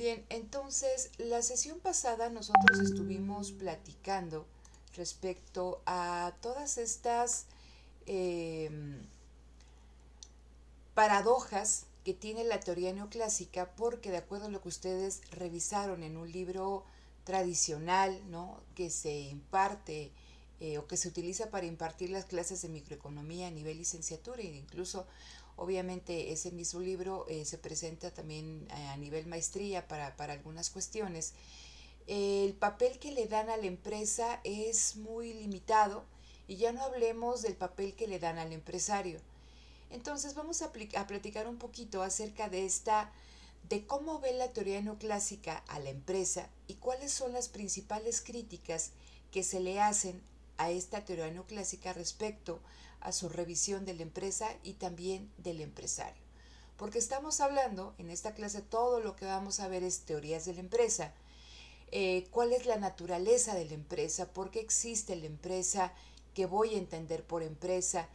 Bien, entonces la sesión pasada nosotros estuvimos platicando respecto a todas estas eh, paradojas que tiene la teoría neoclásica, porque de acuerdo a lo que ustedes revisaron en un libro tradicional, ¿no?, que se imparte o que se utiliza para impartir las clases de microeconomía a nivel licenciatura, e incluso obviamente ese mismo libro se presenta también a nivel maestría para algunas cuestiones. El papel que le dan a la empresa es muy limitado, y ya no hablemos del papel que le dan al empresario. Entonces vamos a platicar un poquito acerca de cómo ve la teoría neoclásica a la empresa y cuáles son las principales críticas que se le hacen a esta teoría neoclásica respecto a su revisión de la empresa y también del empresario. Porque estamos hablando en esta clase, todo lo que vamos a ver es teorías de la empresa. ¿Cuál es la naturaleza de la empresa? ¿Por qué existe la empresa? ¿Qué voy a entender por empresa?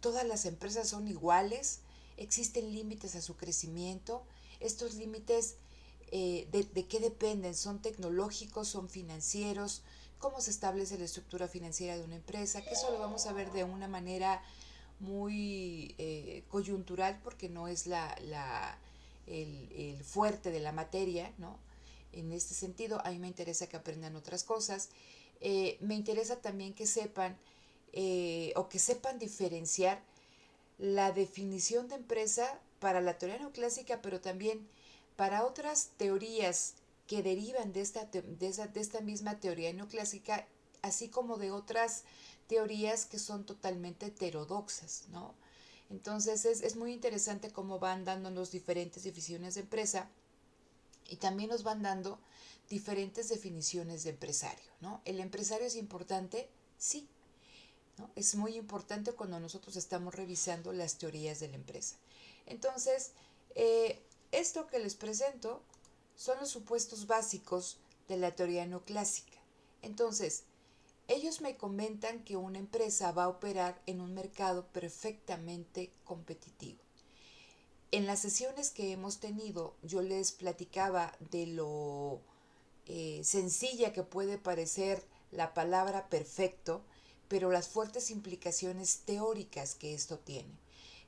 ¿Todas las empresas son iguales? ¿Existen límites a su crecimiento? ¿Estos límites de qué dependen? ¿Son tecnológicos? ¿Son financieros? ¿Cómo se establece la estructura financiera de una empresa? Que eso lo vamos a ver de una manera muy coyuntural, porque no es el fuerte de la materia, ¿no? En este sentido, a mí me interesa que aprendan otras cosas. Me interesa también que sepan o que sepan diferenciar la definición de empresa para la teoría neoclásica, pero también para otras teorías que derivan de esta misma teoría neoclásica, así como de otras teorías que son totalmente heterodoxas, ¿no? Entonces es muy interesante cómo van dándonos diferentes definiciones de empresa, y también nos van dando diferentes definiciones de empresario, ¿no? ¿El empresario es importante? Sí, ¿no? Es muy importante cuando nosotros estamos revisando las teorías de la empresa. Entonces, esto que les presento son los supuestos básicos de la teoría neoclásica. Entonces, ellos me comentan que una empresa va a operar en un mercado perfectamente competitivo. En las sesiones que hemos tenido, yo les platicaba de lo sencilla que puede parecer la palabra perfecto, pero las fuertes implicaciones teóricas que esto tiene.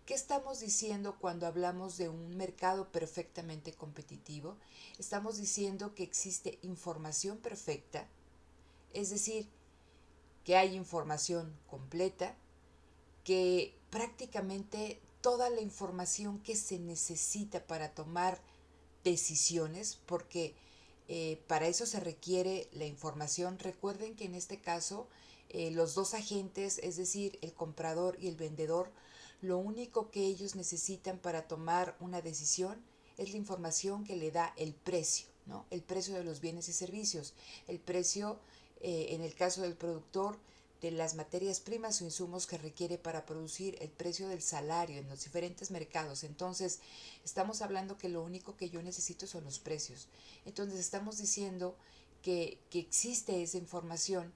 ¿Qué estamos diciendo cuando hablamos de un mercado perfectamente competitivo? Estamos diciendo que existe información perfecta, es decir, que hay información completa, que prácticamente toda la información que se necesita para tomar decisiones, porque para eso se requiere la información. Recuerden que en este caso los dos agentes, es decir, el comprador y el vendedor, lo único que ellos necesitan para tomar una decisión es la información que le da el precio, ¿no? El precio de los bienes y servicios, el precio, en el caso del productor, de las materias primas o insumos que requiere para producir, el precio del salario en los diferentes mercados. Entonces, estamos hablando que lo único que yo necesito son los precios. Entonces, estamos diciendo que existe esa información,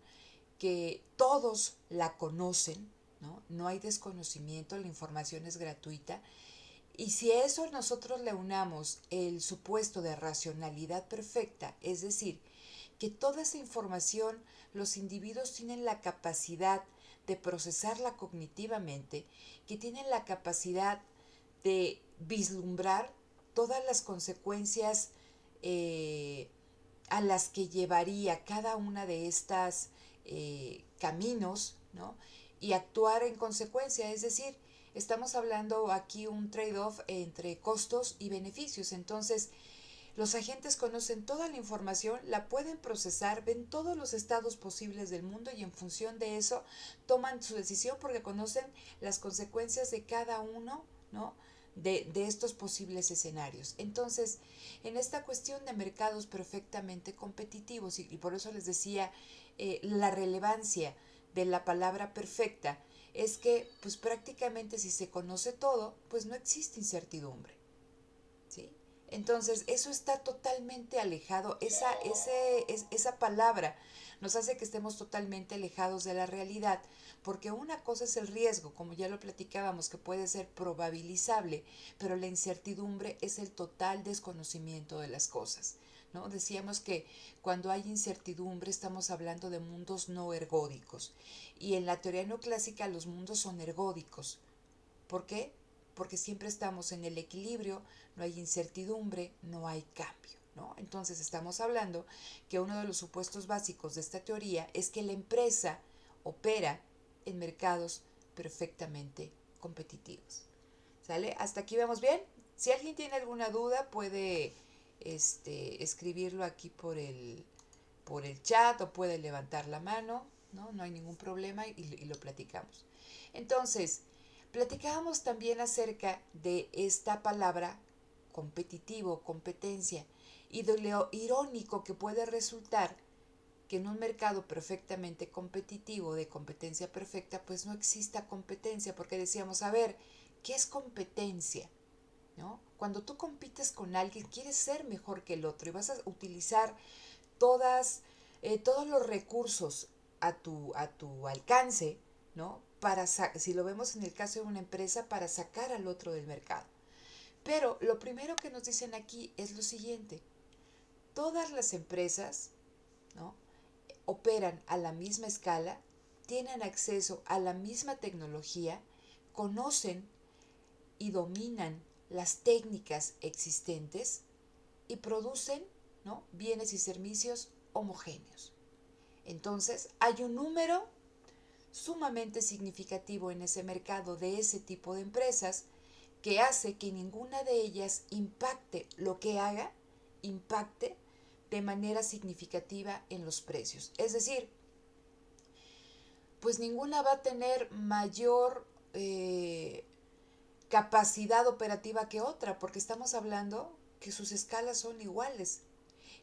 que todos la conocen, ¿no? No hay desconocimiento, la información es gratuita. Y si a eso nosotros le unamos el supuesto de racionalidad perfecta, es decir, que toda esa información los individuos tienen la capacidad de procesarla cognitivamente, que tienen la capacidad de vislumbrar todas las consecuencias eh, a las que llevaría cada una de estas caminos, ¿no? Y actuar en consecuencia, es decir, estamos hablando aquí un trade-off entre costos y beneficios. Entonces, los agentes conocen toda la información, la pueden procesar, ven todos los estados posibles del mundo, y en función de eso toman su decisión porque conocen las consecuencias de cada uno, ¿no? De estos posibles escenarios. Entonces, en esta cuestión de mercados perfectamente competitivos, y por eso les decía la relevancia de la palabra perfecta, es que pues prácticamente si se conoce todo, pues no existe incertidumbre, ¿sí? Entonces, eso está totalmente alejado, esa palabra nos hace que estemos totalmente alejados de la realidad, porque una cosa es el riesgo, como ya lo platicábamos, que puede ser probabilizable, pero la incertidumbre es el total desconocimiento de las cosas, ¿no? Decíamos que cuando hay incertidumbre estamos hablando de mundos no ergódicos, y en la teoría neoclásica los mundos son ergódicos. ¿Por qué? Porque siempre estamos en el equilibrio, no hay incertidumbre, no hay cambio, ¿no? Entonces estamos hablando que uno de los supuestos básicos de esta teoría es que la empresa opera en mercados perfectamente competitivos. ¿Sale? ¿Hasta aquí vamos bien? Si alguien tiene alguna duda puede escribirlo aquí por el chat o puede levantar la mano, ¿no? No hay ningún problema y lo platicamos. Entonces, platicábamos también acerca de esta palabra competitivo, competencia, y de lo irónico que puede resultar que en un mercado perfectamente competitivo, de competencia perfecta, pues no exista competencia, porque decíamos, a ver, ¿qué es competencia? ¿No? Cuando tú compites con alguien, quieres ser mejor que el otro y vas a utilizar todos los recursos a tu alcance, ¿no? Si lo vemos en el caso de una empresa, para sacar al otro del mercado. Pero lo primero que nos dicen aquí es lo siguiente: todas las empresas, ¿no?, operan a la misma escala, tienen acceso a la misma tecnología, conocen y dominan las técnicas existentes y producen, ¿no?, bienes y servicios homogéneos. Entonces, hay un número sumamente significativo en ese mercado de ese tipo de empresas que hace que ninguna de ellas impacte lo que haga, impacte de manera significativa en los precios. Es decir, pues ninguna va a tener mayor capacidad operativa que otra, porque estamos hablando que sus escalas son iguales.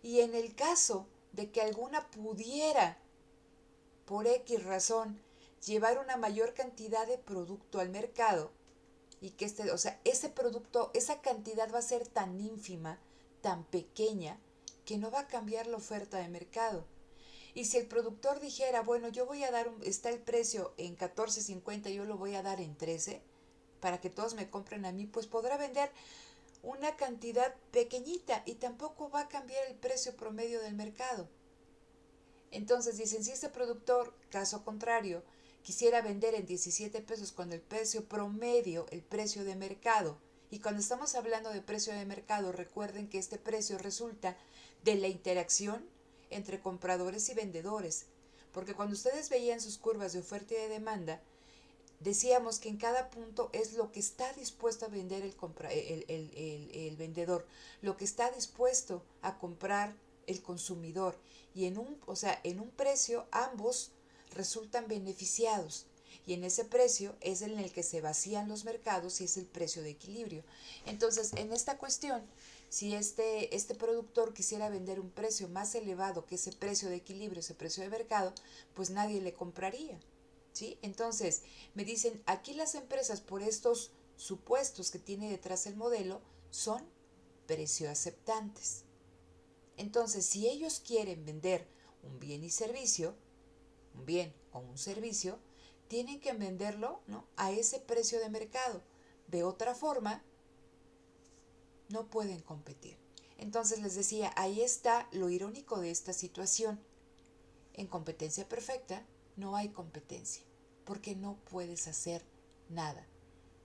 Y en el caso de que alguna pudiera, por X razón, llevar una mayor cantidad de producto al mercado, y que o sea, ese producto, esa cantidad va a ser tan ínfima, tan pequeña, que no va a cambiar la oferta de mercado. Y si el productor dijera, bueno, yo voy a dar, está el precio en 14.50, yo lo voy a dar en 13, para que todos me compren a mí, pues podrá vender una cantidad pequeñita y tampoco va a cambiar el precio promedio del mercado. Entonces dicen, si este productor, caso contrario, quisiera vender en 17 pesos cuando el precio promedio, el precio de mercado, y cuando estamos hablando de precio de mercado, recuerden que este precio resulta de la interacción entre compradores y vendedores, porque cuando ustedes veían sus curvas de oferta y de demanda, decíamos que en cada punto es lo que está dispuesto a vender el vendedor, lo que está dispuesto a comprar el consumidor. Y en un precio ambos resultan beneficiados. Y en ese precio es en el que se vacían los mercados y es el precio de equilibrio. Entonces, en esta cuestión, si este productor quisiera vender un precio más elevado que ese precio de equilibrio, ese precio de mercado, pues nadie le compraría. ¿Sí? Entonces, me dicen, aquí las empresas, por estos supuestos que tiene detrás el modelo, son precio aceptantes. Entonces, si ellos quieren vender un bien y servicio, un bien o un servicio, tienen que venderlo, ¿no?, a ese precio de mercado. De otra forma, no pueden competir. Entonces les decía, ahí está lo irónico de esta situación. En competencia perfecta no hay competencia, porque no puedes hacer nada.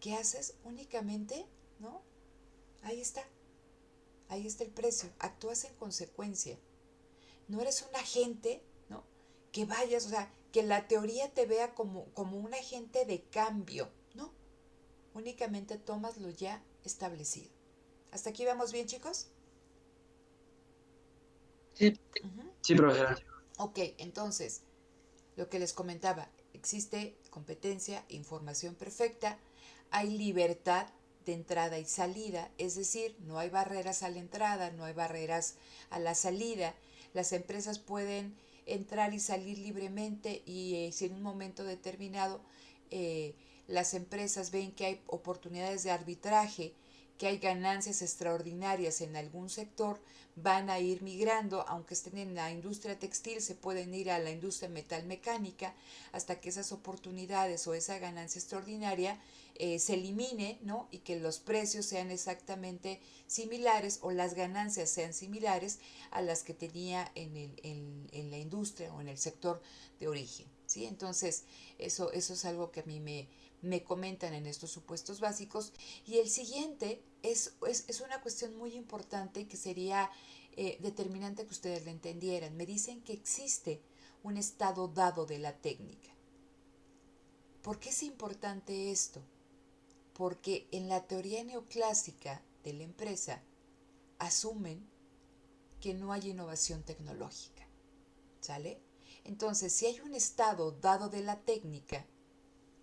¿Qué haces? Únicamente, ¿no? Ahí está. Ahí está el precio. Actúas en consecuencia. No eres un agente, ¿no?, que vayas, o sea, que la teoría te vea como un agente de cambio. No. Únicamente tomas lo ya establecido. ¿Hasta aquí vamos bien, chicos? Sí, Uh-huh. sí, profesora. Ok, entonces, lo que les comentaba, existe competencia, información perfecta, hay libertad de entrada y salida, es decir, no hay barreras a la entrada, no hay barreras a la salida, las empresas pueden entrar y salir libremente y si en un momento determinado eh, las empresas ven que hay oportunidades de arbitraje que hay ganancias extraordinarias en algún sector, van a ir migrando, aunque estén en la industria textil, se pueden ir a la industria metalmecánica hasta que esas oportunidades o esa ganancia extraordinaria se elimine, ¿no? Y que los precios sean exactamente similares o las ganancias sean similares a las que tenía en la industria o en el sector de origen, ¿sí? Entonces, eso es algo que a mí me comentan en estos supuestos básicos. Y el siguiente es una cuestión muy importante que sería determinante que ustedes lo entendieran. Me dicen que existe un estado dado de la técnica. ¿Por qué es importante esto? Porque en la teoría neoclásica de la empresa asumen que no hay innovación tecnológica, ¿sale? Entonces, si hay un estado dado de la técnica,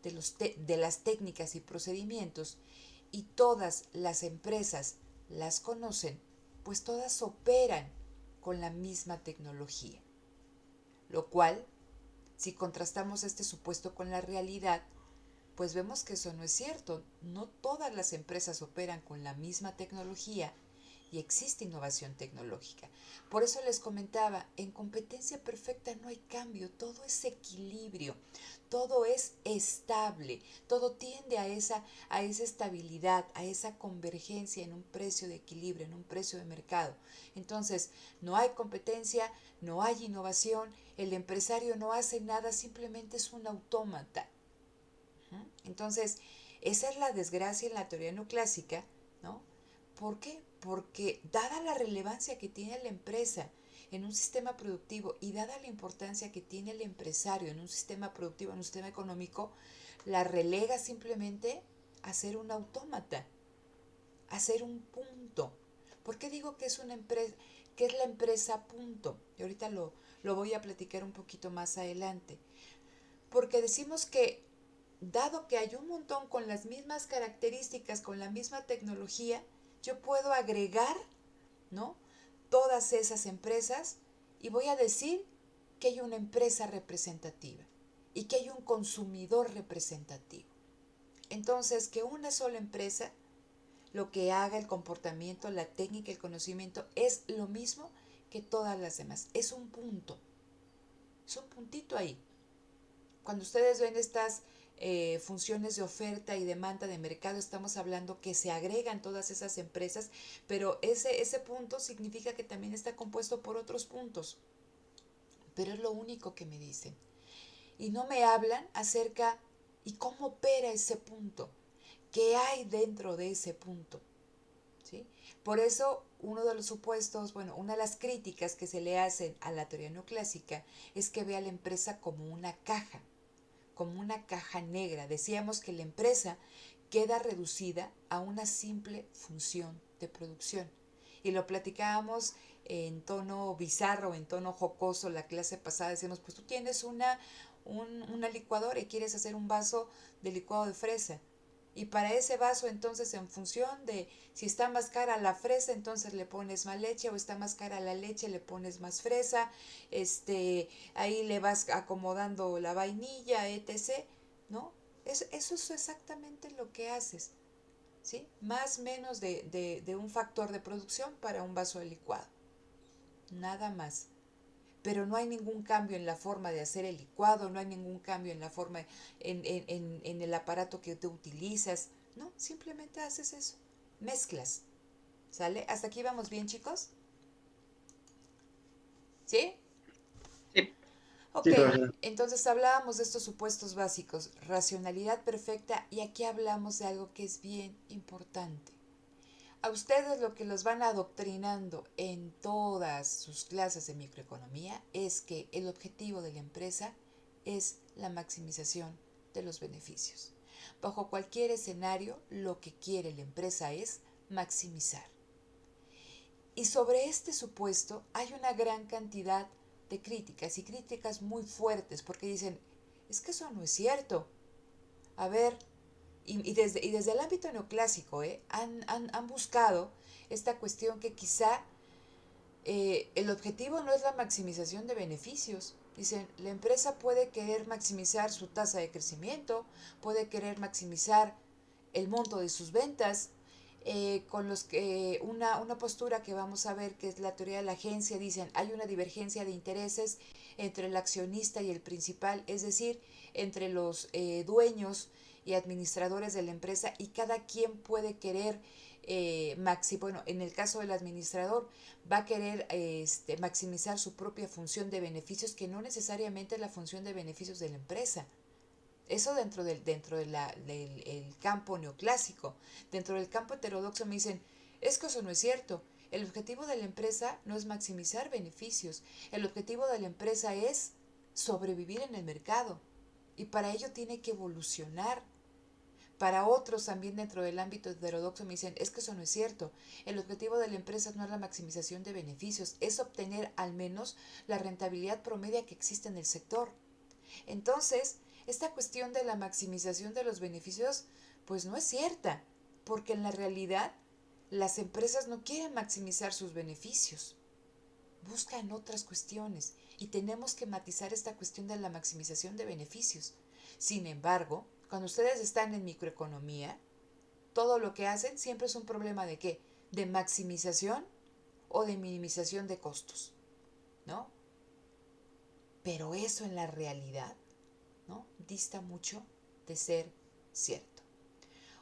de las técnicas y procedimientos, y todas las empresas las conocen, pues todas operan con la misma tecnología. Lo cual, si contrastamos este supuesto con la realidad, pues vemos que eso no es cierto. No todas las empresas operan con la misma tecnología y existe innovación tecnológica. Por eso les comentaba, en competencia perfecta no hay cambio, todo es equilibrio, todo es estable, todo tiende a esa estabilidad, a esa convergencia en un precio de equilibrio, en un precio de mercado. Entonces, no hay competencia, no hay innovación, el empresario no hace nada, simplemente es un autómata. Entonces, esa es la desgracia en la teoría neoclásica, ¿no? ¿Por qué? Porque dada la relevancia que tiene la empresa en un sistema productivo y dada la importancia que tiene el empresario en un sistema productivo, en un sistema económico, la relega simplemente a ser un autómata, a ser un punto. ¿Por qué digo que es una empresa, que es la empresa punto? Y ahorita lo voy a platicar un poquito más adelante. Porque decimos que dado que hay un montón con las mismas características, con la misma tecnología, yo puedo agregar, ¿no? Todas esas empresas y voy a decir que hay una empresa representativa y que hay un consumidor representativo. Entonces, que una sola empresa, lo que haga, el comportamiento, la técnica, el conocimiento, es lo mismo que todas las demás. Es un punto, es un puntito ahí. Cuando ustedes ven estas funciones de oferta y demanda de mercado, estamos hablando que se agregan todas esas empresas, pero ese punto significa que también está compuesto por otros puntos. Pero es lo único que me dicen. Y no me hablan acerca y cómo opera ese punto, qué hay dentro de ese punto. ¿Sí? Por eso uno de los supuestos, bueno, una de las críticas que se le hacen a la teoría neoclásica es que ve a la empresa como una caja negra. Decíamos que la empresa queda reducida a una simple función de producción. Y lo platicábamos en tono bizarro, en tono jocoso la clase pasada. Decíamos, pues tú tienes una licuadora y quieres hacer un vaso de licuado de fresa. Y para ese vaso, entonces, en función de si está más cara la fresa, entonces le pones más leche, o está más cara la leche, le pones más fresa, ahí le vas acomodando la vainilla, etc., ¿no? Eso es exactamente lo que haces, ¿sí? Más o menos de un factor de producción para un vaso de licuado, nada más. Pero no hay ningún cambio en la forma de hacer el licuado, no hay ningún cambio en la forma, en el aparato que tú utilizas, no, simplemente haces eso, mezclas, ¿sale? ¿Hasta aquí vamos bien, chicos? ¿Sí? Sí, Ok, sí, profesor. entonces hablábamos de estos supuestos básicos, racionalidad perfecta, y aquí hablamos de algo que es bien importante. A ustedes lo que los van adoctrinando en todas sus clases de microeconomía es que el objetivo de la empresa es la maximización de los beneficios. Bajo cualquier escenario, lo que quiere la empresa es maximizar. Y sobre este supuesto hay una gran cantidad de críticas y críticas muy fuertes porque dicen, es que eso no es cierto. A ver, y desde el ámbito neoclásico han buscado esta cuestión que quizá el objetivo no es la maximización de beneficios. Dicen, la empresa puede querer maximizar su tasa de crecimiento, puede querer maximizar el monto de sus ventas, con los que una postura que vamos a ver, que es la teoría de la agencia, dicen hay una divergencia de intereses entre el accionista y el principal, es decir, entre los dueños y administradores de la empresa, y cada quien puede querer bueno, en el caso del administrador va a querer maximizar su propia función de beneficios, que no necesariamente es la función de beneficios de la empresa. Eso dentro del el campo neoclásico. Dentro del campo heterodoxo me dicen, es que eso no es cierto. El objetivo de la empresa no es maximizar beneficios. El objetivo de la empresa es sobrevivir en el mercado. Y para ello tiene que evolucionar. Para otros también dentro del ámbito heterodoxo me dicen, es que eso no es cierto. El objetivo de la empresa no es la maximización de beneficios, es obtener al menos la rentabilidad promedia que existe en el sector. Entonces, esta cuestión de la maximización de los beneficios, pues no es cierta, porque en la realidad las empresas no quieren maximizar sus beneficios, buscan otras cuestiones y tenemos que matizar esta cuestión de la maximización de beneficios. Sin embargo, cuando ustedes están en microeconomía, todo lo que hacen siempre es un problema de qué, de maximización o de minimización de costos, ¿no? Pero eso en la realidad, ¿no?, dista mucho de ser cierto.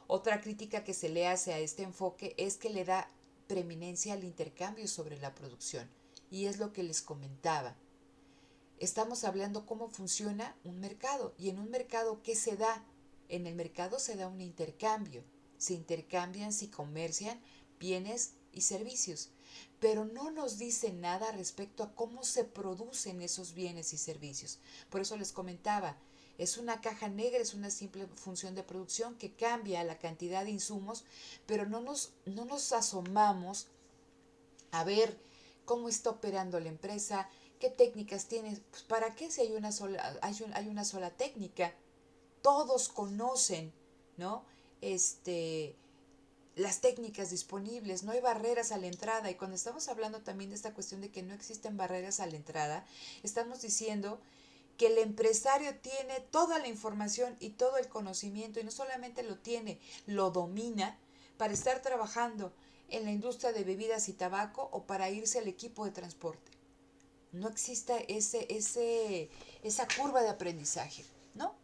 Otra crítica que se le hace a este enfoque es que le da preeminencia al intercambio sobre la producción. Y es lo que les comentaba. Estamos hablando cómo funciona un mercado. Y en un mercado, ¿qué se da? En el mercado se da un intercambio. Se intercambian, se comercian bienes y servicios. Pero no nos dice nada respecto a cómo se producen esos bienes y servicios. Por eso les comentaba, es una caja negra, es una simple función de producción que cambia la cantidad de insumos, pero no nos asomamos a ver cómo está operando la empresa, qué técnicas tiene. Pues ¿para qué si hay una sola técnica? Todos conocen, ¿no? Este, las técnicas disponibles, no hay barreras a la entrada. Y cuando estamos hablando también de esta cuestión de que no existen barreras a la entrada, estamos diciendo que el empresario tiene toda la información y todo el conocimiento, y no solamente lo tiene, lo domina para estar trabajando en la industria de bebidas y tabaco o para irse al equipo de transporte. No existe esa curva de aprendizaje, ¿no?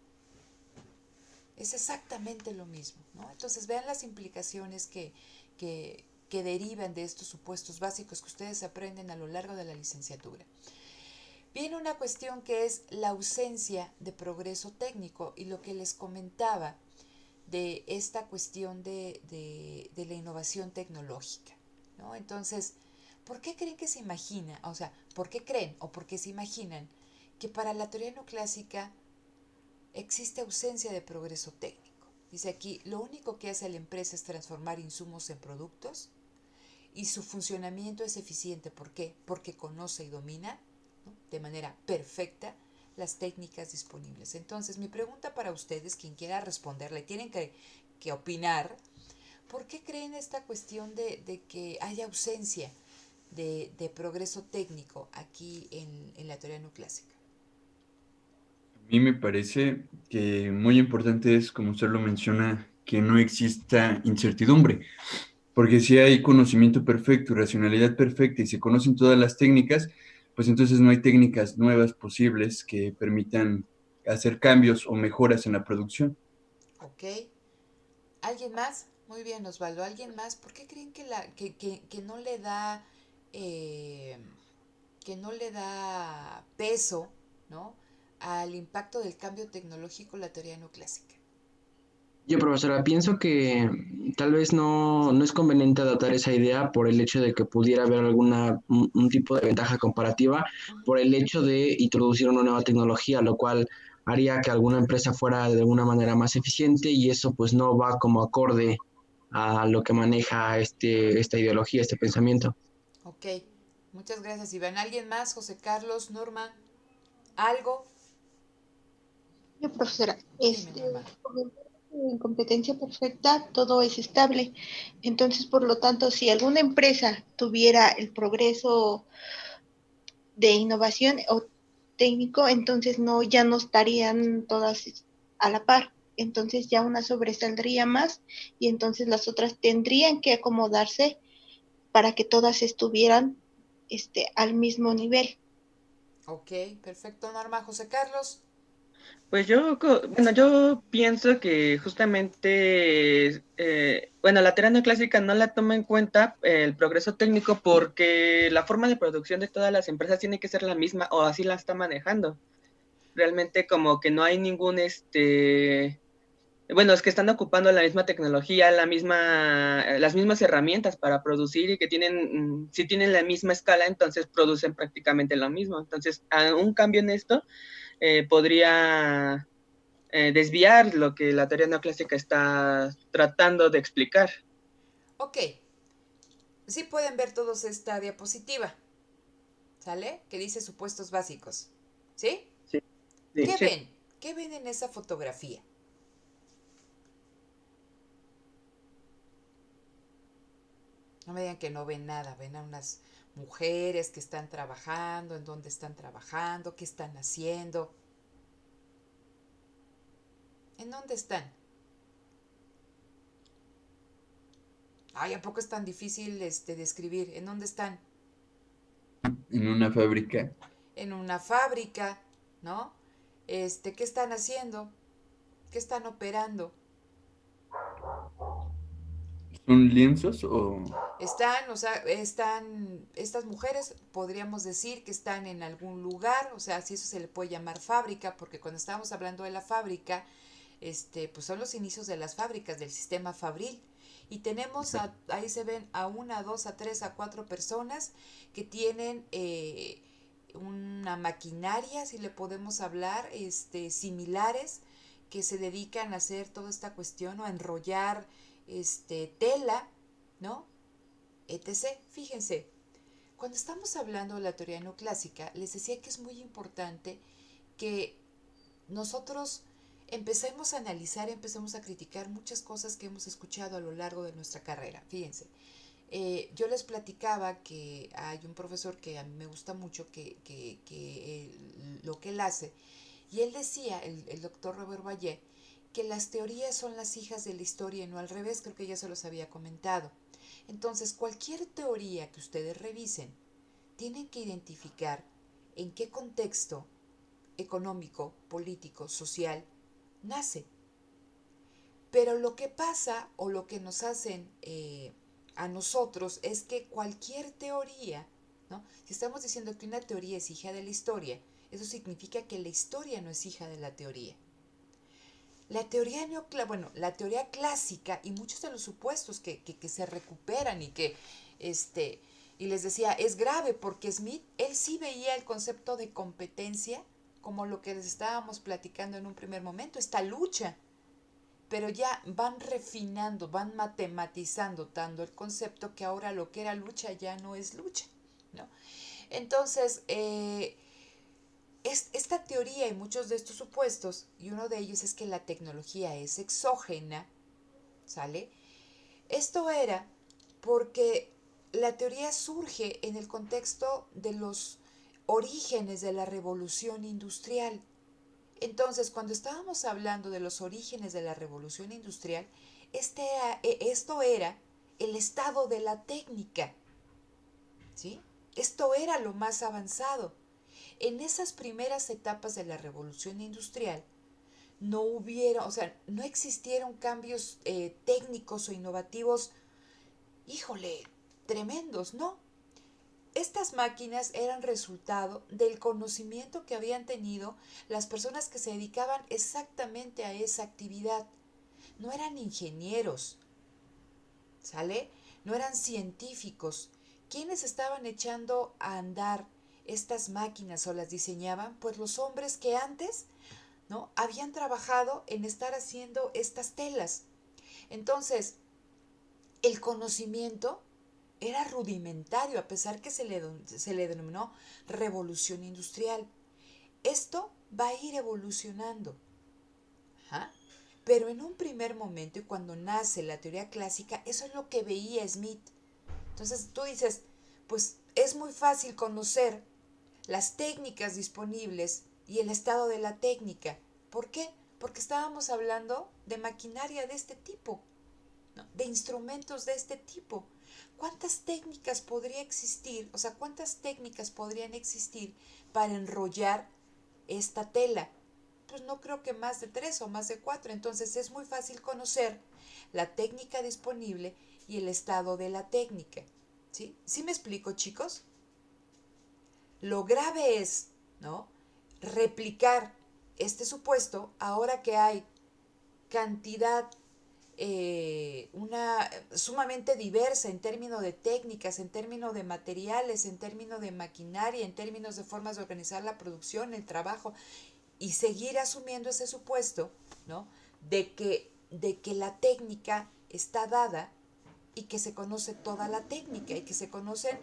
Es exactamente lo mismo, ¿no? Entonces vean las implicaciones que derivan de estos supuestos básicos que ustedes aprenden a lo largo de la licenciatura. Viene una cuestión que es la ausencia de progreso técnico y lo que les comentaba de esta cuestión de la innovación tecnológica, ¿no? Entonces, ¿por qué creen que se imagina? O sea, ¿por qué creen o por qué se imaginan que para la teoría neoclásica existe ausencia de progreso técnico? Dice aquí, lo único que hace la empresa es transformar insumos en productos y su funcionamiento es eficiente. ¿Por qué? Porque conoce y domina, ¿no?, de manera perfecta las técnicas disponibles. Entonces, mi pregunta para ustedes, quien quiera responderle, tienen que opinar. ¿Por qué creen esta cuestión de que haya ausencia de progreso técnico aquí en la teoría neoclásica? A mí me parece que muy importante es, como usted lo menciona, que no exista incertidumbre, porque si hay conocimiento perfecto y racionalidad perfecta y se conocen todas las técnicas, pues entonces no hay técnicas nuevas posibles que permitan hacer cambios o mejoras en la producción. ¿Ok? ¿Alguien más? Muy bien, Osvaldo. ¿Alguien más? ¿Por qué creen que no le da eh, peso, ¿no?, al impacto del cambio tecnológico la teoría neoclásica? Yo, profesora, pienso que tal vez no es conveniente adaptar esa idea por el hecho de que pudiera haber un tipo de ventaja comparativa Ujú. por el hecho de introducir una nueva tecnología, lo cual haría que alguna empresa fuera de una manera más eficiente y eso pues no va como acorde a lo que maneja esta ideología, este pensamiento. Ok, muchas gracias, Iván. ¿Alguien más? José Carlos, Norma, ¿algo? Yo, profesora, Dime, Norma. en competencia perfecta todo es estable. Entonces, por lo tanto, si alguna empresa tuviera el progreso de innovación o técnico, entonces no, ya no estarían todas a la par. entonces ya una sobresaldría más y entonces las otras tendrían que acomodarse para que todas estuvieran al mismo nivel. Ok, perfecto, Norma. José Carlos. Pues bueno, yo pienso que justamente, bueno, la teoría neoclásica no la toma en cuenta el progreso técnico porque la forma de producción de todas las empresas tiene que ser la misma o así la está manejando. Realmente como que no hay ningún, bueno, es que están ocupando la misma tecnología, las mismas herramientas para producir y que si tienen la misma escala, entonces producen prácticamente lo mismo. Entonces, un cambio en esto podría desviar lo que la teoría neoclásica está tratando de explicar. Ok, sí pueden ver todos esta diapositiva, ¿sale? Que dice supuestos básicos. ¿Sí? Sí, sí, ¿Qué sí. ven? ¿Qué ven en esa fotografía? No me digan que no ven nada, ven a unas mujeres que están trabajando, en dónde están trabajando, qué están haciendo, en dónde están. Ay, ¿a poco es tan difícil describir? ¿En dónde están? En una fábrica. En una fábrica, ¿no? ¿Qué están haciendo? ¿Qué están operando? ¿Son lienzos o Estas mujeres podríamos decir que están en algún lugar, o sea, si eso se le puede llamar fábrica, porque cuando estábamos hablando de la fábrica, pues son los inicios de las fábricas, del sistema fabril. Y tenemos, ahí se ven a una, a dos, a tres, a cuatro personas que tienen una maquinaria, si le podemos hablar, similares, que se dedican a hacer toda esta cuestión o a enrollar tela, ¿no? Etc. Fíjense, cuando estamos hablando de la teoría neoclásica, les decía que es muy importante que nosotros empecemos a analizar, empecemos a criticar muchas cosas que hemos escuchado a lo largo de nuestra carrera. Fíjense, yo les platicaba que hay un profesor que a mí me gusta mucho, lo que él hace, y él decía, el doctor Robert Vallée, que las teorías son las hijas de la historia y no al revés, creo que ya se los había comentado. Entonces, cualquier teoría que ustedes revisen, tienen que identificar en qué contexto económico, político, social nace. Pero lo que pasa o lo que nos hacen a nosotros es que cualquier teoría, ¿no? Si estamos diciendo que una teoría es hija de la historia, eso significa que la historia no es hija de la teoría. La teoría clásica y muchos de los supuestos que se recuperan y les decía, es grave porque Smith, él sí veía el concepto de competencia como lo que les estábamos platicando en un primer momento, esta lucha, pero ya van refinando, van matematizando tanto el concepto que ahora lo que era lucha ya no es lucha, ¿no? Entonces, esta teoría y muchos de estos supuestos, y uno de ellos es que la tecnología es exógena, ¿sale? Esto era porque la teoría surge en el contexto de los orígenes de la revolución industrial. Entonces, cuando estábamos hablando de los orígenes de la revolución industrial, esto era el estado de la técnica, ¿sí? Esto era lo más avanzado. En esas primeras etapas de la revolución industrial, no existieron cambios técnicos o innovativos, híjole, tremendos, ¿no? Estas máquinas eran resultado del conocimiento que habían tenido las personas que se dedicaban exactamente a esa actividad. No eran ingenieros, ¿sale? No eran científicos. ¿Quiénes estaban echando a andar estas máquinas o las diseñaban? Pues los hombres que antes, ¿no? Habían trabajado en estar haciendo estas telas. Entonces, el conocimiento era rudimentario, a pesar que se le denominó revolución industrial. Esto va a ir evolucionando. Ajá. Pero en un primer momento, y cuando nace la teoría clásica, eso es lo que veía Smith. Entonces tú dices, pues es muy fácil conocer las técnicas disponibles y el estado de la técnica. ¿Por qué? porque estábamos hablando de maquinaria de este tipo, ¿no? De instrumentos de este tipo. ¿Cuántas técnicas podría existir? O sea, ¿cuántas técnicas podrían existir para enrollar esta tela? Pues no creo que más de 3 o más de 4. Entonces es muy fácil conocer la técnica disponible y el estado de la técnica. ¿Sí? ¿Sí me explico, chicos? Lo grave es, ¿no?, replicar este supuesto ahora que hay cantidad una sumamente diversa en términos de técnicas, en términos de materiales, en términos de maquinaria, en términos de formas de organizar la producción, el trabajo, y seguir asumiendo ese supuesto, ¿no?, de que la técnica está dada y que se conoce toda la técnica y que se conocen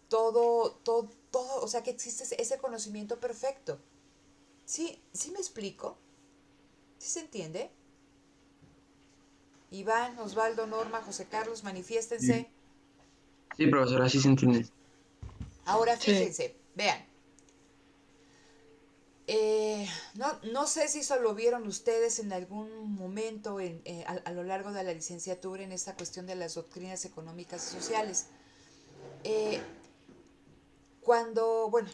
todo, o sea, que existe ese conocimiento perfecto. ¿Sí, sí me explico? ¿Sí se entiende? Iván, Osvaldo, Norma, José Carlos, Sí, manifiéstense. Sí, profesora, así se entiende. Ahora Sí. fíjense, vean. No sé si eso lo vieron ustedes en algún momento a lo largo de la licenciatura en esta cuestión de las doctrinas económicas y sociales. Eh, bueno,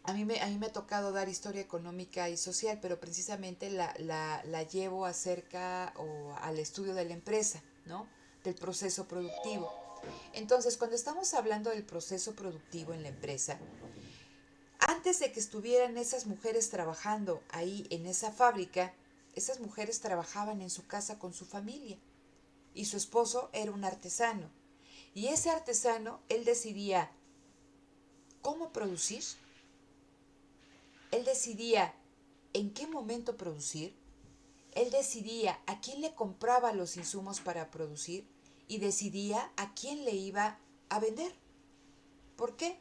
a mí me ha tocado dar historia económica y social, pero precisamente la llevo acerca o al estudio de la empresa, ¿no? Del proceso productivo. Entonces, cuando estamos hablando del proceso productivo en la empresa, antes de que estuvieran esas mujeres trabajando ahí en esa fábrica, esas mujeres trabajaban en su casa con su familia y su esposo era un artesano. Y ese artesano, él decidía cómo producir, él decidía en qué momento producir, él decidía a quién le compraba los insumos para producir y decidía a quién le iba a vender. ¿Por qué?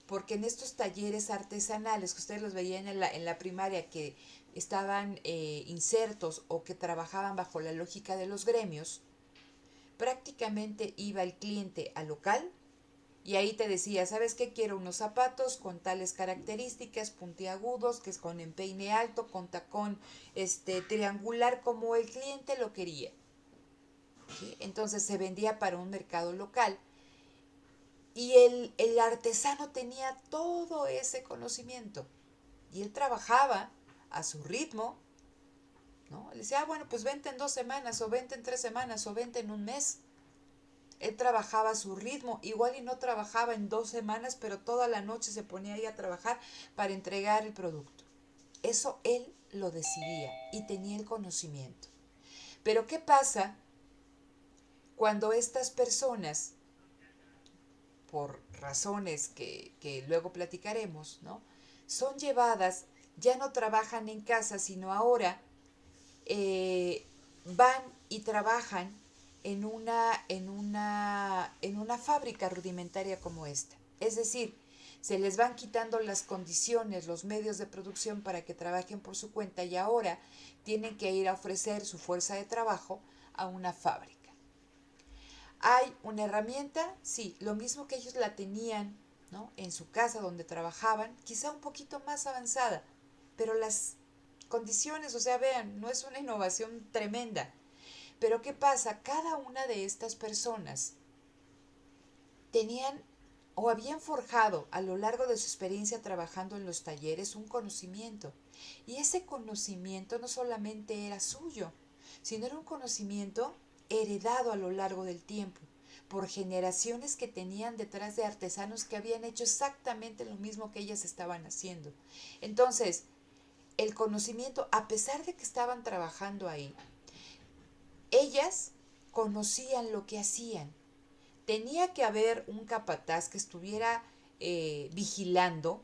Porque en estos talleres artesanales que ustedes los veían en la primaria que estaban insertos o que trabajaban bajo la lógica de los gremios, prácticamente iba el cliente al local y ahí te decía, ¿sabes qué? Quiero unos zapatos con tales características, puntiagudos, que es con empeine alto, con tacón triangular, como el cliente lo quería. ¿Sí? Entonces se vendía para un mercado local y el artesano tenía todo ese conocimiento y él trabajaba a su ritmo, ¿no? Le decía, bueno, pues vente en 2 semanas, o vente en 3 semanas, o vente en un mes. Él trabajaba a su ritmo, igual y no trabajaba en 2 semanas, pero toda la noche se ponía ahí a trabajar para entregar el producto. Eso él lo decidía y tenía el conocimiento. Pero ¿qué pasa cuando estas personas, por razones que luego platicaremos, ¿no?, son llevadas, ya no trabajan en casa, sino ahora van y trabajan en una fábrica rudimentaria como esta? Es decir, se les van quitando las condiciones, los medios de producción para que trabajen por su cuenta y ahora tienen que ir a ofrecer su fuerza de trabajo a una fábrica. ¿Hay una herramienta? Sí, lo mismo que ellos la tenían, ¿no?, en su casa donde trabajaban, quizá un poquito más avanzada, pero las condiciones, o sea, vean, no es una innovación tremenda. Pero ¿qué pasa? Cada una de estas personas tenían o habían forjado a lo largo de su experiencia trabajando en los talleres un conocimiento. Y ese conocimiento no solamente era suyo, sino era un conocimiento heredado a lo largo del tiempo por generaciones que tenían detrás de artesanos que habían hecho exactamente lo mismo que ellas estaban haciendo. Entonces, el conocimiento, a pesar de que estaban trabajando ahí, ellas conocían lo que hacían. Tenía que haber un capataz que estuviera vigilando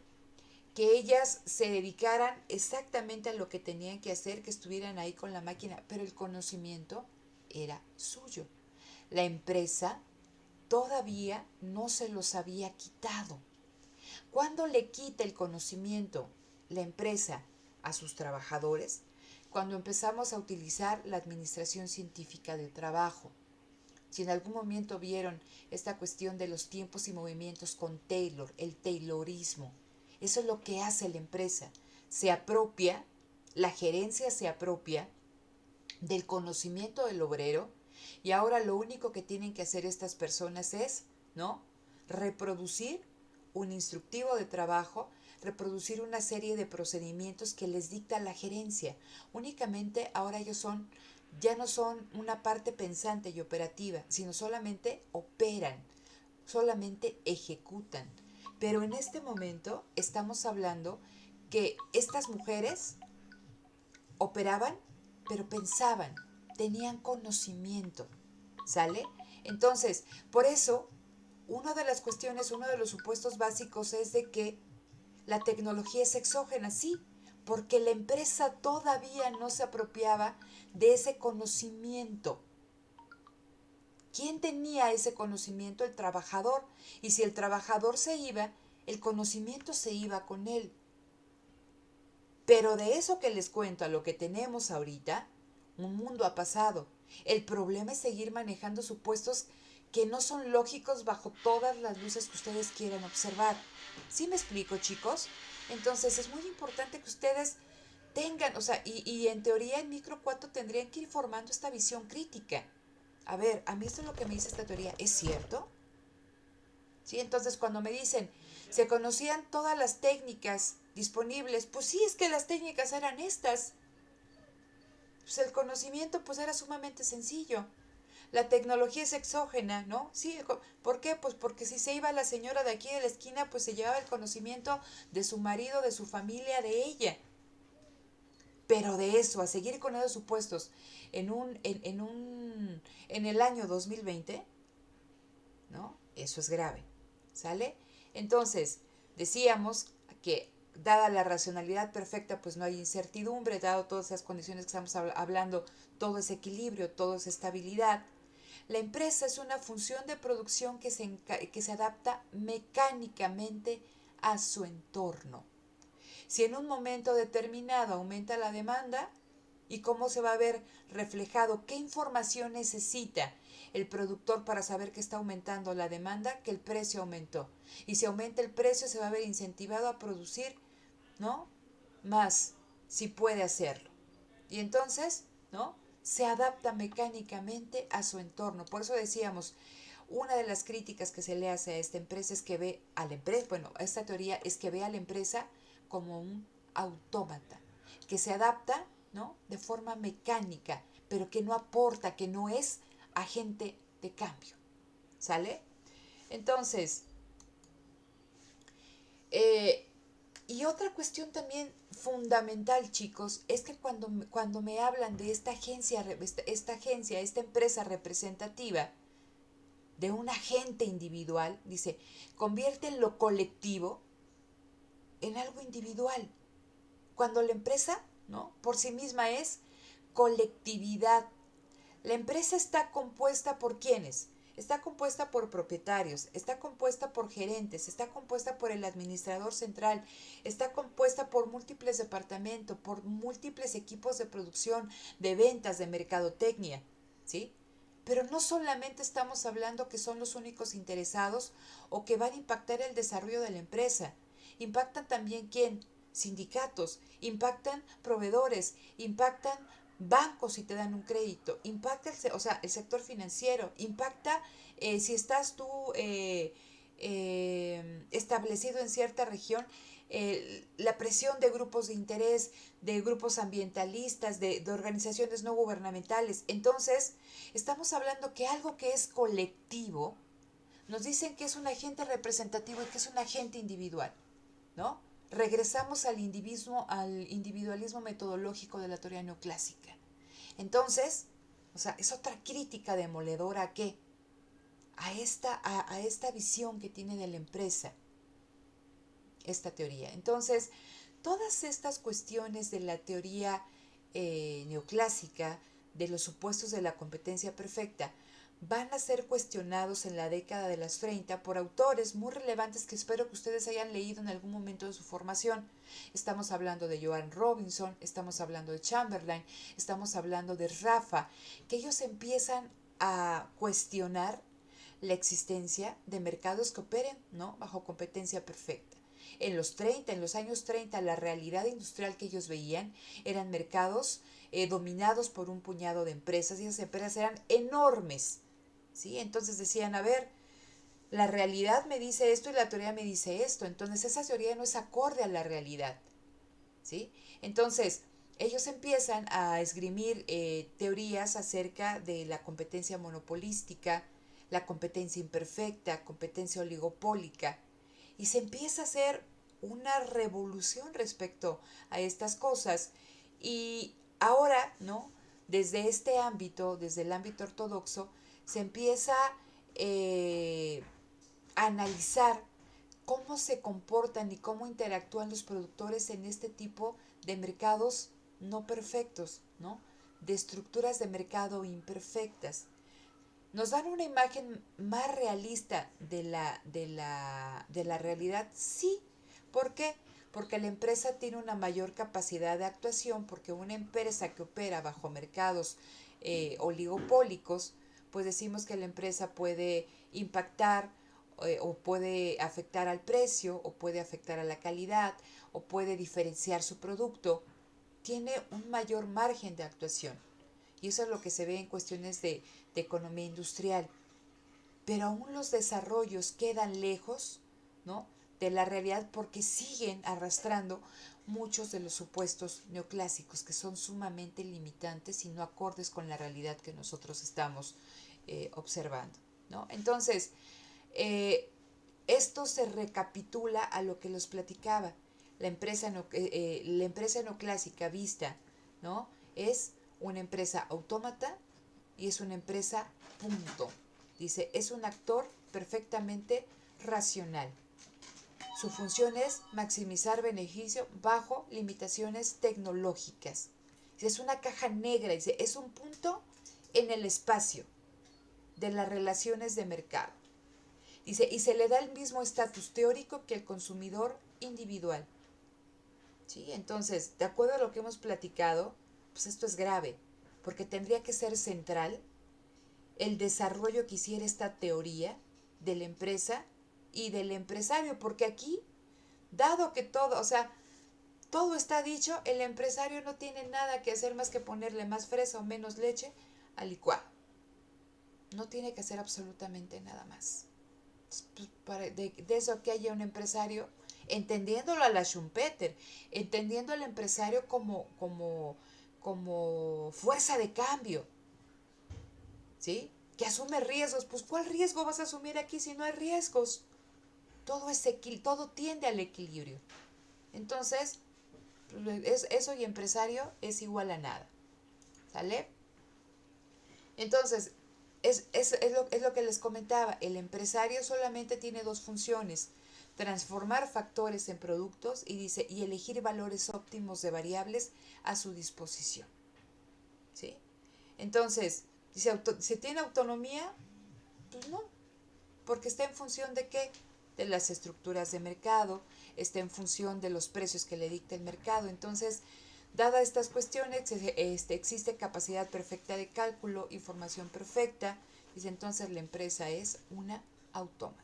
que ellas se dedicaran exactamente a lo que tenían que hacer, que estuvieran ahí con la máquina, pero el conocimiento era suyo. La empresa todavía no se los había quitado. ¿Cuándo le quita el conocimiento la empresa a sus trabajadores? Cuando empezamos a utilizar la administración científica del trabajo. Si en algún momento vieron esta cuestión de los tiempos y movimientos con Taylor, el Taylorismo, eso es lo que hace la empresa. Se apropia La gerencia se apropia del conocimiento del obrero y ahora lo único que tienen que hacer estas personas es, ¿no?, reproducir un instructivo de trabajo, reproducir una serie de procedimientos que les dicta la gerencia. Únicamente ahora ellos ya no son una parte pensante y operativa, sino solamente operan, solamente ejecutan. Pero en este momento estamos hablando que estas mujeres operaban, pero pensaban, tenían conocimiento, ¿sale? Entonces, por eso, una de las cuestiones, uno de los supuestos básicos es de que la tecnología es exógena, sí, porque la empresa todavía no se apropiaba de ese conocimiento. ¿Quién tenía ese conocimiento? El trabajador. Y si el trabajador se iba, el conocimiento se iba con él. Pero de eso que les cuento a lo que tenemos ahorita, un mundo ha pasado. El problema es seguir manejando supuestos que no son lógicos bajo todas las luces que ustedes quieran observar. ¿Sí me explico, chicos? Entonces es muy importante que ustedes tengan, o sea, y en teoría en micro 4 tendrían que ir formando esta visión crítica. A ver, a mí esto es lo que me dice esta teoría, ¿es cierto? ¿Sí? Entonces cuando me dicen, se conocían todas las técnicas disponibles, pues sí, es que las técnicas eran estas. Pues el conocimiento pues era sumamente sencillo. La tecnología es exógena, ¿no? Sí, ¿por qué? Pues porque si se iba la señora de aquí de la esquina, pues se llevaba el conocimiento de su marido, de su familia, de ella. Pero de eso, a seguir con esos supuestos en el año 2020, ¿no? Eso es grave, ¿sale? Entonces, decíamos que dada la racionalidad perfecta, pues no hay incertidumbre, dado todas esas condiciones que estamos hablando, todo ese equilibrio, toda esa estabilidad. La empresa es una función de producción que se adapta mecánicamente a su entorno. Si en un momento determinado aumenta la demanda, ¿y cómo se va a ver reflejado? ¿Qué información necesita el productor para saber que está aumentando la demanda? Que el precio aumentó. Y si aumenta el precio, se va a ver incentivado a producir, ¿no?, más, si puede hacerlo. Y entonces, ¿no?, se adapta mecánicamente a su entorno. Por eso decíamos, una de las críticas que se le hace a esta empresa es que ve a la empresa, bueno, esta teoría es que ve a la empresa como un autómata, que se adapta, ¿no?, de forma mecánica, pero que no aporta, que no es agente de cambio. ¿Sale? Entonces, eh, y otra cuestión también fundamental, chicos, es que cuando me hablan de esta agencia, esta empresa representativa, de un agente individual, dice, convierten lo colectivo en algo individual. Cuando la empresa, ¿no?, por sí misma es colectividad. La empresa está compuesta por ¿quiénes? Está compuesta por propietarios, está compuesta por gerentes, está compuesta por el administrador central, está compuesta por múltiples departamentos, por múltiples equipos de producción, de ventas, de mercadotecnia, ¿sí? Pero no solamente estamos hablando que son los únicos interesados o que van a impactar el desarrollo de la empresa. Impactan también ¿quién? Sindicatos, impactan proveedores, impactan bancos si te dan un crédito, impacta el sector financiero, impacta si estás tú establecido en cierta región, la presión de grupos de interés, de grupos ambientalistas, de organizaciones no gubernamentales. Entonces, estamos hablando que algo que es colectivo, nos dicen que es un agente representativo y que es un agente individual, ¿no? Regresamos al individualismo metodológico de la teoría neoclásica. Entonces, o sea, es otra crítica demoledora ¿a qué? A esta visión que tiene de la empresa, esta teoría. Entonces, todas estas cuestiones de la teoría neoclásica, de los supuestos de la competencia perfecta, van a ser cuestionados en la década de las 30 por autores muy relevantes que espero que ustedes hayan leído en algún momento de su formación. Estamos hablando de Joan Robinson, estamos hablando de Chamberlain, estamos hablando de Rafa, que ellos empiezan a cuestionar la existencia de mercados que operen, ¿no?, bajo competencia perfecta. En los años 30, la realidad industrial que ellos veían eran mercados dominados por un puñado de empresas y esas empresas eran enormes, ¿sí? Entonces decían, a ver, la realidad me dice esto y la teoría me dice esto, entonces esa teoría no es acorde a la realidad, ¿sí? Entonces, ellos empiezan a esgrimir teorías acerca de la competencia monopolística, la competencia imperfecta, competencia oligopólica, y se empieza a hacer una revolución respecto a estas cosas. Y ahora, ¿no? Desde este ámbito, desde el ámbito ortodoxo, se empieza eh, a analizar cómo se comportan y cómo interactúan los productores en este tipo de mercados no perfectos, ¿no? De estructuras de mercado imperfectas. Nos dan una imagen más realista de la realidad, sí. ¿Por qué? Porque la empresa tiene una mayor capacidad de actuación, porque una empresa que opera bajo mercados oligopólicos, pues decimos que la empresa puede impactar o puede afectar al precio, o puede afectar a la calidad, o puede diferenciar su producto, tiene un mayor margen de actuación. Y eso es lo que se ve en cuestiones de economía industrial. Pero aún los desarrollos quedan lejos, ¿no?, de la realidad porque siguen arrastrando muchos de los supuestos neoclásicos que son sumamente limitantes y no acordes con la realidad que nosotros estamos observando, ¿no? Entonces, esto se recapitula a lo que los platicaba. La empresa neoclásica vista, ¿no?, es una empresa autómata y es una empresa punto. Dice, es un actor perfectamente racional. Su función es maximizar beneficio bajo limitaciones tecnológicas. Dice, es una caja negra, dice, es un punto en el espacio de las relaciones de mercado. Dice, y se le da el mismo estatus teórico que el consumidor individual. ¿Sí? Entonces, de acuerdo a lo que hemos platicado, pues esto es grave, porque tendría que ser central el desarrollo que hiciera esta teoría de la empresa y del empresario, porque aquí, dado que todo, o sea, todo está dicho, el empresario no tiene nada que hacer más que ponerle más fresa o menos leche al licuado. No tiene que hacer absolutamente nada más. De eso que haya un empresario, entendiéndolo a la Schumpeter, entendiendo al empresario como fuerza de cambio, ¿sí? Que asume riesgos. Pues ¿cuál riesgo vas a asumir aquí si no hay riesgos? Todo tiende al equilibrio. Entonces, eso y empresario es igual a nada. ¿Sale? Entonces, es lo que les comentaba. El empresario solamente tiene dos funciones: transformar factores en productos y elegir valores óptimos de variables a su disposición. ¿Sí? Entonces, dice, ¿se tiene autonomía? Pues no, porque está en función de qué, de las estructuras de mercado, está en función de los precios que le dicta el mercado. Entonces, dadas estas cuestiones, existe capacidad perfecta de cálculo, información perfecta, dice, entonces la empresa es una autómata.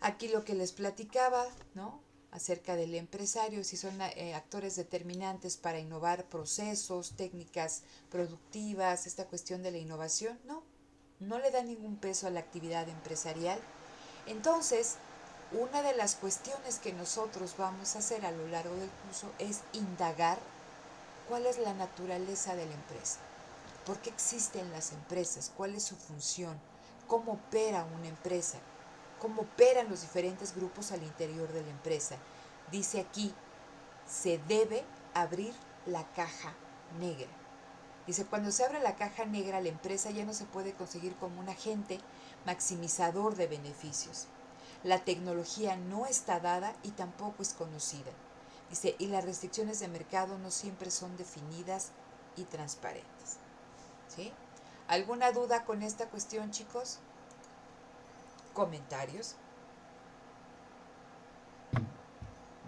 Aquí lo que les platicaba, ¿no?, acerca del empresario, si son actores determinantes para innovar procesos, técnicas productivas, esta cuestión de la innovación, no le da ningún peso a la actividad empresarial. Entonces, una de las cuestiones que nosotros vamos a hacer a lo largo del curso es indagar cuál es la naturaleza de la empresa, por qué existen las empresas, cuál es su función, cómo opera una empresa, cómo operan los diferentes grupos al interior de la empresa. Dice aquí, se debe abrir la caja negra. Dice, cuando se abre la caja negra, la empresa ya no se puede conseguir como un agente maximizador de beneficios. La tecnología no está dada y tampoco es conocida. Dice, y las restricciones de mercado no siempre son definidas y transparentes. ¿Sí? ¿Alguna duda con esta cuestión, chicos? ¿Comentarios?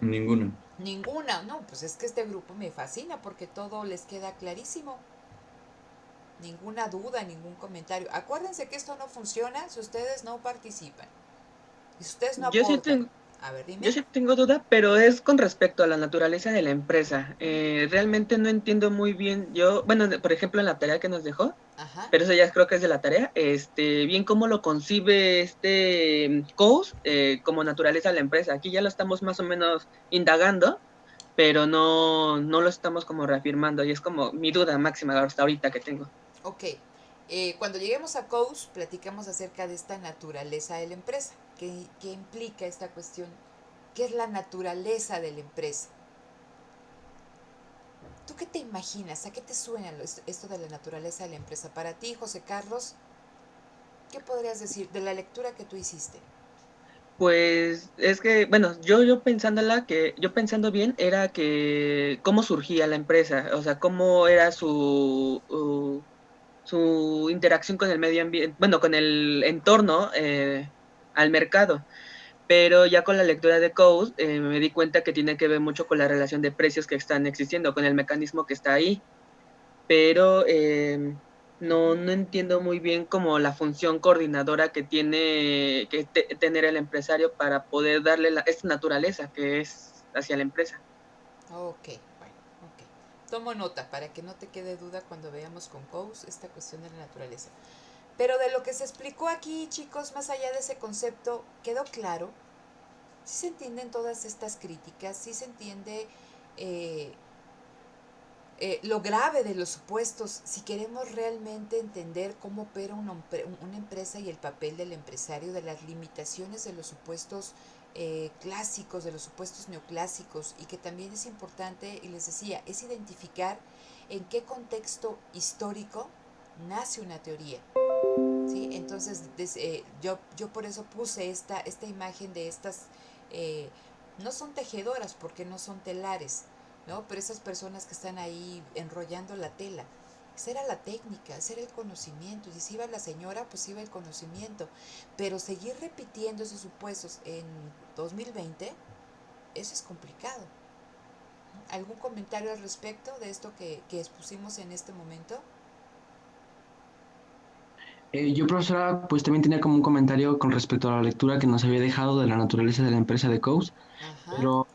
Ninguna. Ninguna, no, pues es que este grupo me fascina porque todo les queda clarísimo. Ninguna duda, ningún comentario. Acuérdense que esto no funciona si ustedes no participan. Y si ustedes no Yo sí aportan, tengo, a ver, yo dime. sí tengo duda, pero es con respecto a la naturaleza de la empresa. Realmente no entiendo muy bien yo, bueno, por ejemplo, en la tarea que nos dejó, Ajá, pero eso ya creo que es de la tarea, bien cómo lo concibe Coase como naturaleza de la empresa. Aquí ya lo estamos más o menos indagando, pero no lo estamos como reafirmando y es como mi duda máxima hasta ahorita que tengo. ok. Cuando lleguemos a COUS, platicamos acerca de esta naturaleza de la empresa. ¿Qué implica esta cuestión? ¿Qué es la naturaleza de la empresa? ¿Tú qué te imaginas? ¿A qué te suena esto de la naturaleza de la empresa? Para ti, José Carlos, ¿qué podrías decir de la lectura que tú hiciste? Pues es que, bueno, yo pensando bien, era que cómo surgía la empresa, o sea, cómo era su interacción con el medio ambiente, bueno, con el entorno al mercado. Pero ya con la lectura de Coase me di cuenta que tiene que ver mucho con la relación de precios que están existiendo, con el mecanismo que está ahí, pero no entiendo muy bien como la función coordinadora que tiene que tener el empresario para poder darle esta naturaleza que es hacia la empresa. Ok, bueno, ok. Tomo nota para que no te quede duda cuando veamos con COUS esta cuestión de la naturaleza. Pero de lo que se explicó aquí, chicos, más allá de ese concepto, quedó claro. Sí se entienden todas estas críticas, sí se entiende eh, lo grave de los supuestos, si queremos realmente entender cómo opera una empresa y el papel del empresario, de las limitaciones de los supuestos clásicos, de los supuestos neoclásicos, y que también es importante, y les decía, es identificar en qué contexto histórico nace una teoría. ¿Sí? Entonces, yo por eso puse esta imagen de estas, eh, no son tejedoras porque no son telares, ¿no? Pero esas personas que están ahí enrollando la tela, esa era la técnica, ese era el conocimiento. Y si iba la señora, pues iba el conocimiento. Pero seguir repitiendo esos supuestos en 2020, eso es complicado. ¿Algún comentario al respecto de esto que expusimos en este momento? Yo, profesora, pues también tenía como un comentario con respecto a la lectura que nos había dejado de la naturaleza de la empresa de Coase, Ajá, pero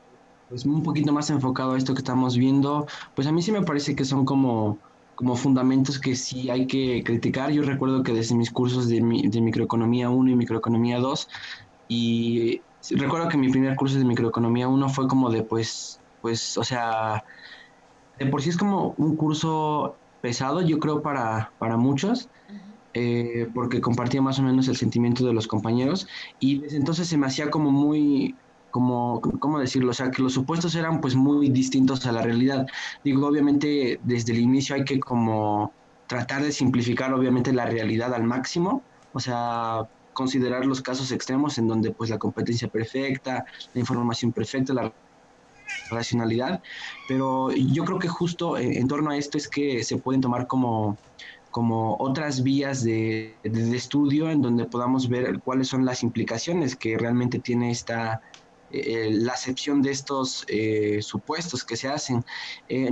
pues un poquito más enfocado a esto que estamos viendo, pues a mí sí me parece que son como fundamentos que sí hay que criticar. Yo recuerdo que desde mis cursos de microeconomía uno y microeconomía 2 y sí, recuerdo que mi primer curso de microeconomía uno fue como de pues, o sea, de por sí es como un curso pesado, yo creo, para muchos uh-huh, porque compartía más o menos el sentimiento de los compañeros y desde entonces se me hacía como muy, como, ¿cómo decirlo? O sea, que los supuestos eran pues muy distintos a la realidad. Digo, obviamente desde el inicio hay que como tratar de simplificar obviamente la realidad al máximo, o sea, considerar los casos extremos en donde pues la competencia perfecta, la información perfecta, la racionalidad, pero yo creo que justo en torno a esto es que se pueden tomar como otras vías de estudio en donde podamos ver cuáles son las implicaciones que realmente tiene la acepción de estos supuestos que se hacen.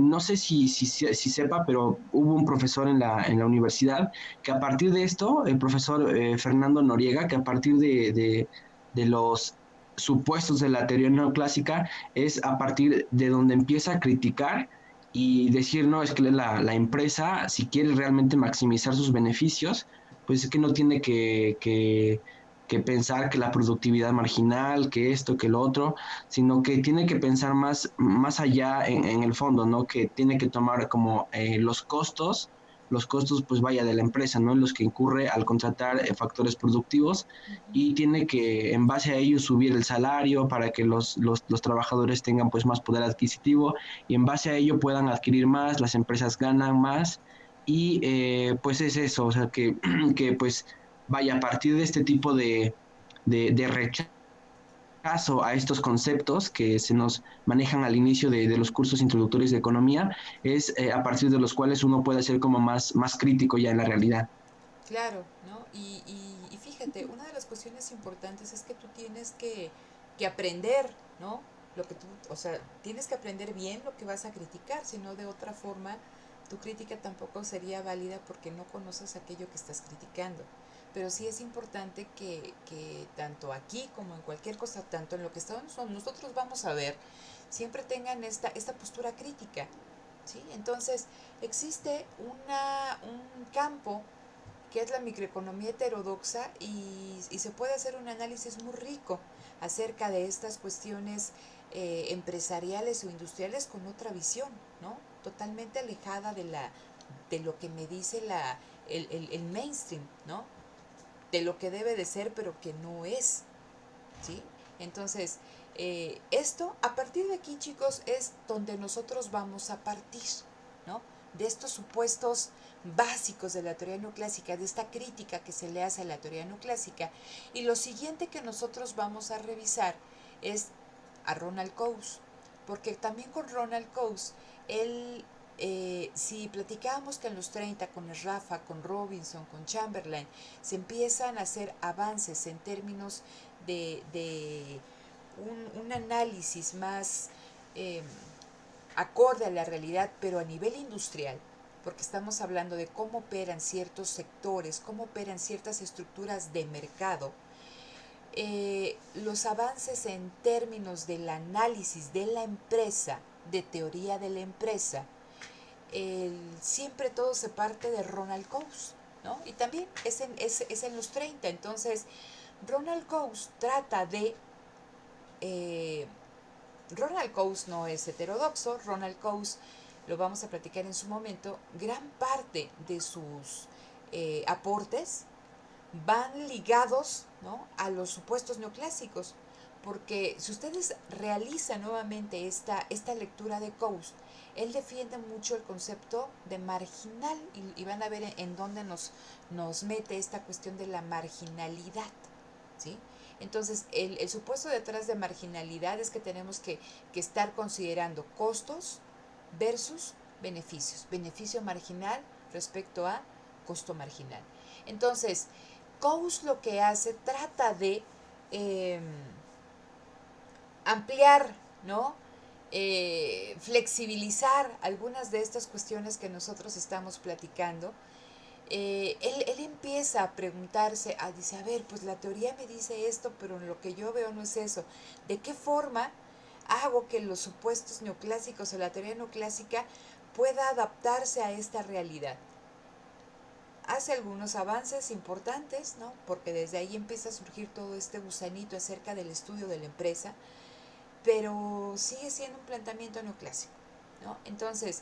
No sé si sepa, pero hubo un profesor en la universidad que a partir de esto, el profesor Fernando Noriega, que a partir de los supuestos de la teoría neoclásica es a partir de donde empieza a criticar y decir, no, es que la empresa, si quiere realmente maximizar sus beneficios, pues es que no tiene que pensar que la productividad marginal, que esto, que lo otro, sino que tiene que pensar más allá en el fondo, ¿no? Que tiene que tomar como los costos, pues vaya, de la empresa, ¿no? Los que incurre al contratar factores productivos uh-huh. y tiene que, en base a ello, subir el salario para que los trabajadores tengan pues más poder adquisitivo y en base a ello puedan adquirir más, las empresas ganan más y pues es eso, o sea que pues vaya a partir de este tipo de rechazo a estos conceptos que se nos manejan al inicio de los cursos introductorios de economía, es a partir de los cuales uno puede ser como más crítico ya en la realidad. Claro, ¿no? Y fíjate, una de las cuestiones importantes es que tú tienes que aprender, ¿no? Lo que tú, o sea, tienes que aprender bien lo que vas a criticar, si no de otra forma tu crítica tampoco sería válida porque no conoces aquello que estás criticando. pero sí es importante que tanto aquí como en cualquier cosa, tanto en lo que nosotros vamos a ver, siempre tengan esta postura crítica, ¿sí? Entonces, existe un campo que es la microeconomía heterodoxa y se puede hacer un análisis muy rico acerca de estas cuestiones empresariales o industriales con otra visión, ¿no? Totalmente alejada de lo que me dice el mainstream, ¿no? De lo que debe de ser, pero que no es, ¿sí? Entonces, esto, a partir de aquí, chicos, es donde nosotros vamos a partir, ¿no? De estos supuestos básicos de la teoría neoclásica, de esta crítica que se le hace a la teoría neoclásica. Y lo siguiente que nosotros vamos a revisar es a Ronald Coase, porque también con Ronald Coase, él, si platicábamos que en los 30 con el Rafa, con Robinson, con Chamberlain, se empiezan a hacer avances en términos de un análisis más eh, acorde a la realidad, pero a nivel industrial, porque estamos hablando de cómo operan ciertos sectores, cómo operan ciertas estructuras de mercado. Los avances en términos del análisis de la empresa, de teoría de la empresa, siempre todo se parte de Ronald Coase, ¿no? Y también es en los 30. Entonces, Ronald Coase trata de... Ronald Coase no es heterodoxo. Ronald Coase, lo vamos a platicar en su momento, gran parte de sus aportes van ligados, ¿no?, a los supuestos neoclásicos, porque si ustedes realizan nuevamente esta lectura de Coase, él defiende mucho el concepto de marginal y van a ver en dónde nos mete esta cuestión de la marginalidad, ¿sí? Entonces, el supuesto detrás de marginalidad es que tenemos que estar considerando costos versus beneficios. Beneficio marginal respecto a costo marginal. Entonces, Coase lo que hace, trata de ampliar, ¿no? Flexibilizar algunas de estas cuestiones que nosotros estamos platicando. Él empieza a preguntarse, dice, a ver, pues la teoría me dice esto, pero lo que yo veo no es eso. ¿De qué forma hago que los supuestos neoclásicos o la teoría neoclásica pueda adaptarse a esta realidad? Hace algunos avances importantes, ¿no?, porque desde ahí empieza a surgir todo este gusanito acerca del estudio de la empresa, pero sigue siendo un planteamiento neoclásico, ¿no? Entonces,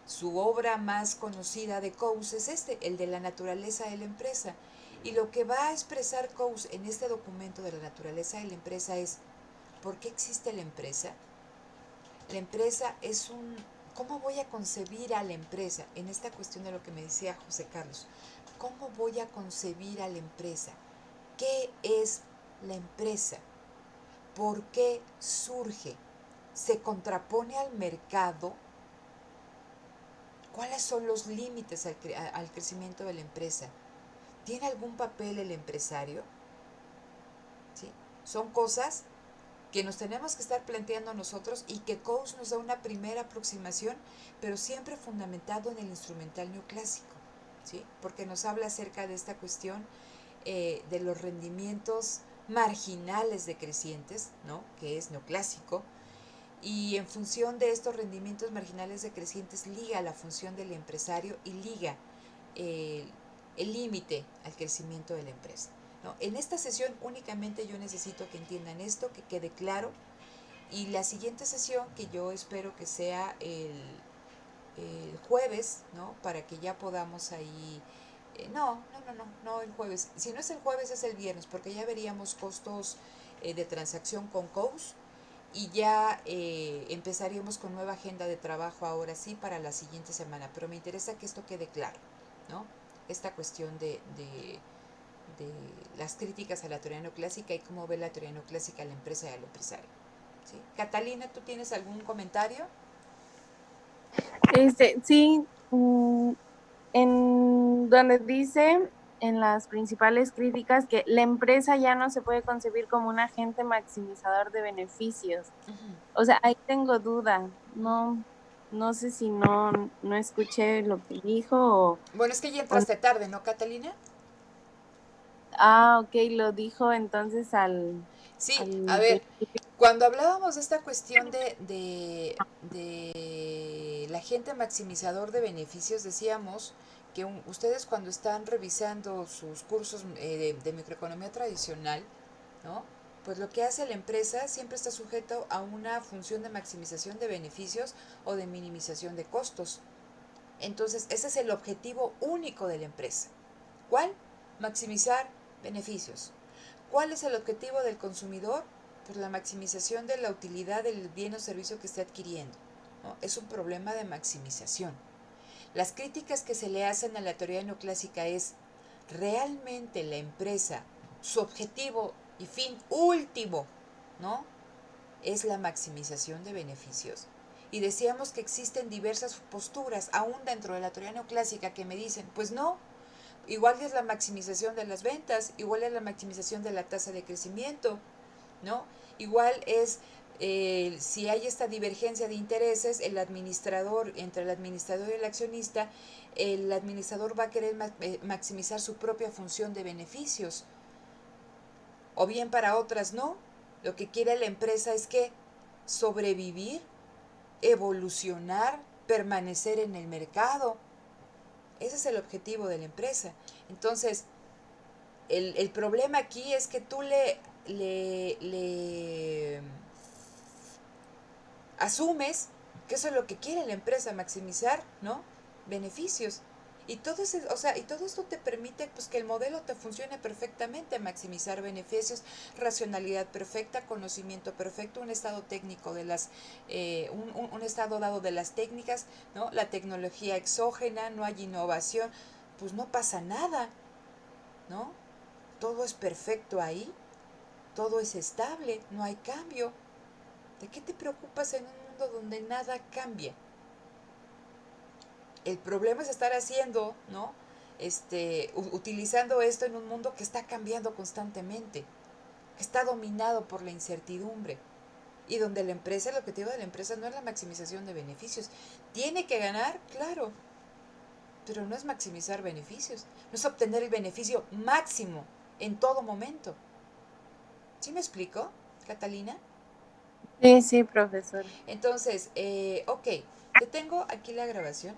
su obra más conocida de Coase es el de la naturaleza de la empresa. Y lo que va a expresar Coase en este documento de la naturaleza de la empresa es, ¿por qué existe la empresa? La empresa es ¿cómo voy a concebir a la empresa? En esta cuestión de lo que me decía José Carlos, ¿cómo voy a concebir a la empresa? ¿Qué es la empresa? ¿Por qué surge? ¿Se contrapone al mercado? ¿Cuáles son los límites al crecimiento de la empresa? ¿Tiene algún papel el empresario? ¿Sí? Son cosas que nos tenemos que estar planteando nosotros y que Coase nos da una primera aproximación, pero siempre fundamentado en el instrumental neoclásico, ¿sí? Porque nos habla acerca de esta cuestión de los rendimientos marginales decrecientes, ¿no?, que es neoclásico, y en función de estos rendimientos marginales decrecientes liga la función del empresario y liga el límite al crecimiento de la empresa, ¿no? En esta sesión únicamente yo necesito que entiendan esto, que quede claro, y la siguiente sesión, que yo espero que sea el jueves, ¿no?, para que ya podamos ahí... no el jueves. Si no es el jueves es el viernes, porque ya veríamos costos de transacción con Coase y ya empezaríamos con nueva agenda de trabajo ahora sí para la siguiente semana. Pero me interesa que esto quede claro, ¿no? Esta cuestión de las críticas a la teoría neoclásica y cómo ve la teoría neoclásica a la empresa y al empresario, ¿sí? Catalina, ¿tú tienes algún comentario? Sí, en donde dice en las principales críticas que la empresa ya no se puede concebir como un agente maximizador de beneficios. O sea, ahí tengo duda, no sé si no escuché lo que dijo Bueno, es que ya o entraste tarde, ¿no, Catalina? Ok, lo dijo entonces Sí, a al ver, principio. cuando hablábamos de esta cuestión del agente maximizador de beneficios, decíamos que ustedes cuando están revisando sus cursos de microeconomía tradicional, ¿no? Pues lo que hace la empresa siempre está sujeto a una función de maximización de beneficios o de minimización de costos. Entonces, ese es el objetivo único de la empresa. ¿Cuál? Maximizar beneficios. ¿Cuál es el objetivo del consumidor? Pues la maximización de la utilidad del bien o servicio que esté adquiriendo, ¿no? Es un problema de maximización. Las críticas que se le hacen a la teoría neoclásica es, ¿realmente la empresa, su objetivo y fin último, ¿no? Es la maximización de beneficios? Y decíamos que existen diversas posturas, aún dentro de la teoría neoclásica, que me dicen, pues no, igual es la maximización de las ventas, igual es la maximización de la tasa de crecimiento, ¿no? Igual es, si hay esta divergencia de intereses, el administrador, entre el administrador y el accionista, el administrador va a querer maximizar su propia función de beneficios, o bien para otras no. Lo que quiere la empresa es que sobrevivir, evolucionar, permanecer en el mercado. Ese es el objetivo de la empresa. Entonces, el problema aquí es que tú le asumes que eso es lo que quiere la empresa, maximizar, ¿no? Beneficios. Y todo ese, o sea, y todo esto te permite pues que el modelo te funcione perfectamente, maximizar beneficios, racionalidad perfecta, conocimiento perfecto, un estado técnico de las, un estado dado de las técnicas, ¿no? La tecnología exógena, no hay innovación, pues no pasa nada, ¿no? Todo es perfecto ahí, todo es estable, no hay cambio. ¿De qué te preocupas en un mundo donde nada cambia? El problema es estar haciendo, ¿no? Utilizando esto en un mundo que está cambiando constantemente, que está dominado por la incertidumbre y donde la empresa, el objetivo de la empresa no es la maximización de beneficios. Tiene que ganar, claro, pero no es maximizar beneficios, no es obtener el beneficio máximo en todo momento. ¿Sí me explico, Catalina? Sí, sí, profesora. Entonces, ok, te tengo aquí la grabación.